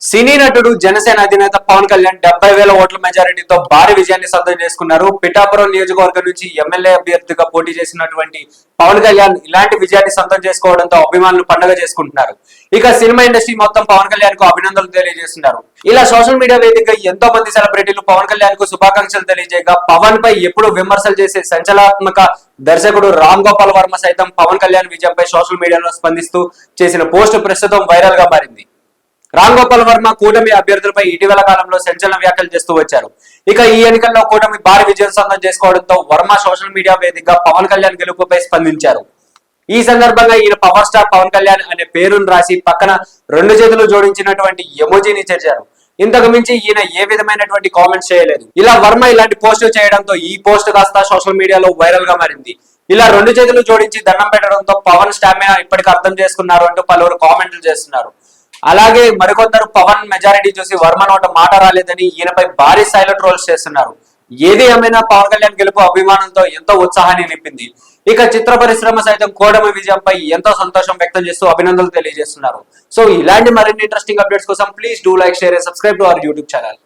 సినీ నటుడు జనసేన అధినేత పవన్ కళ్యాణ్ 70,000 ఓట్ల మెజారిటీతో భారీ విజయాన్ని సొంతం చేసుకున్నారు. పిఠాపురం నియోజకవర్గం నుంచి ఎమ్మెల్యే అభ్యర్థిగా పోటీ చేసినటువంటి పవన్ కళ్యాణ్ ఇలాంటి విజయాన్ని సొంతం చేసుకోవడంతో అభిమానులు పండుగ చేసుకుంటున్నారు. ఇక సినిమా ఇండస్ట్రీ మొత్తం పవన్ కళ్యాణ్ కు అభినందనలు తెలియజేస్తున్నారు. ఇలా సోషల్ మీడియా వేదికగా ఎంతో మంది సెలబ్రిటీలు పవన్ కళ్యాణ్ కు శుభాకాంక్షలు తెలియజేయగా పవన్ పై ఎప్పుడు విమర్శలు చేసే సంచలనాత్మక దర్శకుడు రామ్ గోపాల్ వర్మ సైతం పవన్ కళ్యాణ్ విజయంపై సోషల్ మీడియాలో స్పందిస్తూ చేసిన పోస్ట్ ప్రస్తుతం వైరల్ గా మారింది. రామ్ గోపాల్ వర్మ కూటమి అభ్యర్థులపై ఇటీవల కాలంలో సంచలన వ్యాఖ్యలు చేస్తూ వచ్చారు. ఇక ఈ ఎన్నికల్లో కూటమి భారీ విజయం సొంతం చేసుకోవడంతో వర్మ సోషల్ మీడియా వేదికగా పవన్ కళ్యాణ్ గెలుపుపై స్పందించారు. ఈ సందర్భంగా ఈయన పవర్ స్టార్ పవన్ కళ్యాణ్ అనే పేరును రాసి పక్కన 2 చేతులు జోడించినటువంటి ఎమోజీని చేర్చారు. ఇంతకు మించి ఈయన ఏ విధమైనటువంటి కామెంట్స్ చేయలేదు. ఇలా వర్మ ఇలాంటి పోస్టు చేయడంతో ఈ పోస్ట్ కాస్త సోషల్ మీడియాలో వైరల్ గా మారింది. ఇలా 2 చేతులు జోడించి దండం పెట్టడంతో పవన్ స్టామినా ఇప్పటికి అర్థం చేసుకున్నారు అంటూ పలువురు కామెంట్లు చేస్తున్నారు. అలాగే మరికొందరు పవన్ మెజారిటీ చూసి వర్మ నోట మాట రాలేదని ఈయనపై భారీ స్థాయిలో ట్రోల్స్ చేస్తున్నారు. ఏది ఏమైనా పవన్ కళ్యాణ్ గెలుపు అభిమానంతో ఎంతో ఉత్సాహాన్ని నింపింది. ఇక చిత్ర పరిశ్రమ సైతం కూటమి విజయంపై ఎంతో సంతోషం వ్యక్తం చేస్తూ అభినందనలు తెలియజేస్తున్నారు. సో ఇలాంటి మరిన్ని ఇంట్రెస్టింగ్ అప్డేట్స్ కోసం please do like, share, subscribe to our YouTube channel.